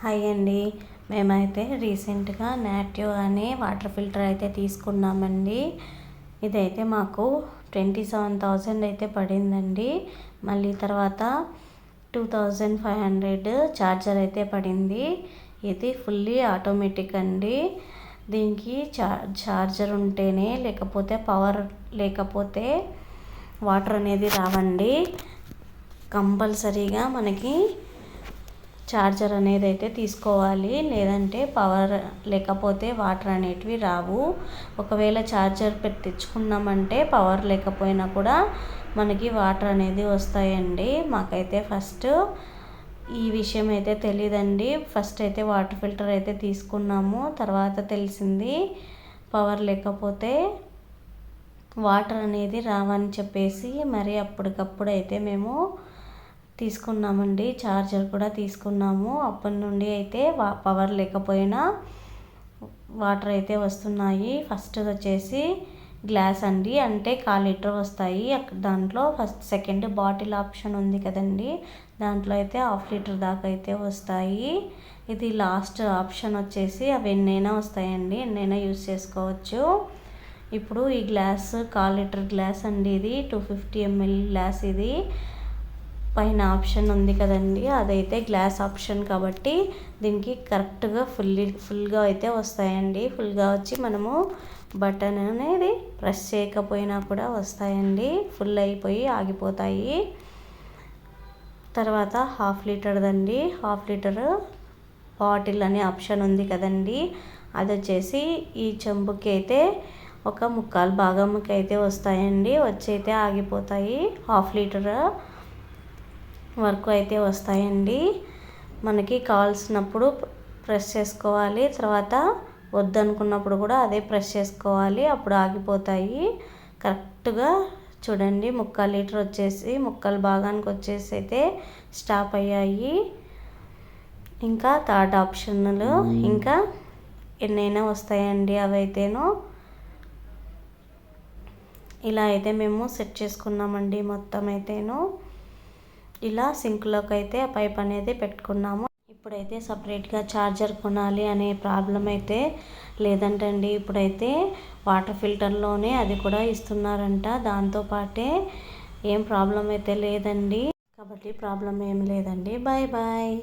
Hi అండి. మేమైతే రీసెంట్గా నాట్యో అనే వాటర్ ఫిల్టర్ అయితే తీసుకున్నామండి. ఇదైతే మాకు 27,000 అయితే పడిందండి. మళ్ళీ తర్వాత 2,500 ఛార్జర్ అయితే పడింది. ఇది ఫుల్లీ ఆటోమేటిక్ అండి. దీనికి ఛార్జర్ ఉంటేనే, లేకపోతే పవర్ లేకపోతే వాటర్ అనేది రావండి. కంపల్సరీగా మనకి ఛార్జర్ అనేది అయితే తీసుకోవాలి, లేదంటే పవర్ లేకపోతే వాటర్ అనేటివి రావు. ఒకవేళ ఛార్జర్ తెచ్చుకున్నామంటే పవర్ లేకపోయినా కూడా మనకి వాటర్ అనేది వస్తాయండి. మాకైతే ఫస్ట్ ఈ విషయం అయితే తెలియదండి. ఫస్ట్ అయితే వాటర్ ఫిల్టర్ అయితే తీసుకున్నాము. తర్వాత తెలిసింది పవర్ లేకపోతే వాటర్ అనేది రావని చెప్పేసి మరి అప్పటికప్పుడు అయితే మేము తీసుకున్నామండి. ఛార్జర్ కూడా తీసుకున్నాము. అప్పటి నుండి అయితే పవర్ లేకపోయినా వాటర్ అయితే వస్తున్నాయి. ఫస్ట్ వచ్చేసి గ్లాస్ అండి, అంటే 1/4 లీటర్ వస్తాయి. దాంట్లో సెకండ్ బాటిల్ ఆప్షన్ ఉంది కదండి, దాంట్లో అయితే 1/2 లీటర్ దాకా అయితే వస్తాయి. ఇది లాస్ట్ ఆప్షన్ వచ్చేసి అవి ఎన్నైనా వస్తాయండి, ఎన్నైనా యూజ్ చేసుకోవచ్చు. ఇప్పుడు ఈ గ్లాస్ 1/4 లీటర్ గ్లాస్ అండి, ఇది 250 ml గ్లాస్. ఇది పైన ఆప్షన్ ఉంది కదండి, అదైతే గ్లాస్ ఆప్షన్ కాబట్టి దీనికి కరెక్ట్గా ఫుల్గా అయితే వస్తాయండి. ఫుల్గా వచ్చి మనము బటన్ అనేది ప్రెస్ చేయకపోయినా కూడా వస్తాయండి. ఫుల్ అయిపోయి ఆగిపోతాయి. తర్వాత 1/2 లీటర్దండి, 1/2 లీటర్ బాటిల్ అనే ఆప్షన్ ఉంది కదండి, అది వచ్చేసి ఈ చెంబుకి అయితే ఒక 1/4 భాగంకి అయితే వస్తాయండి. వచ్చి అయితే ఆగిపోతాయి. 1/2 లీటర్ వరకు అయితే వస్తాయండి. మనకి కావాల్సినప్పుడు ప్రెస్ చేసుకోవాలి, తర్వాత వద్దనుకున్నప్పుడు కూడా అదే ప్రెస్ చేసుకోవాలి, అప్పుడు ఆగిపోతాయి. కరెక్ట్గా చూడండి, 1/4 లీటర్ వచ్చేసి 1/4 భాగానికి వచ్చేసి అయితే స్టాప్ అయ్యాయి. ఇంకా థర్డ్ ఆప్షన్లు ఇంకా ఎన్నైనా వస్తాయండి. అవైతేనో ఇలా అయితే మేము సెట్ చేసుకున్నామండి. మొత్తం అయితేను ఇలా సింక్లోకి అయితే ఆ పైప్ అనేది పెట్టుకున్నాము. ఇప్పుడైతే సపరేట్గా ఛార్జర్ కొనాలి అనే ప్రాబ్లం అయితే లేదంటండి. ఇప్పుడైతే వాటర్ ఫిల్టర్లోనే అది కూడా ఇస్తున్నారంట. దాంతోపాటే ఏం ప్రాబ్లం అయితే లేదండి, కాబట్టి ప్రాబ్లం ఏం లేదండి. Bye bye.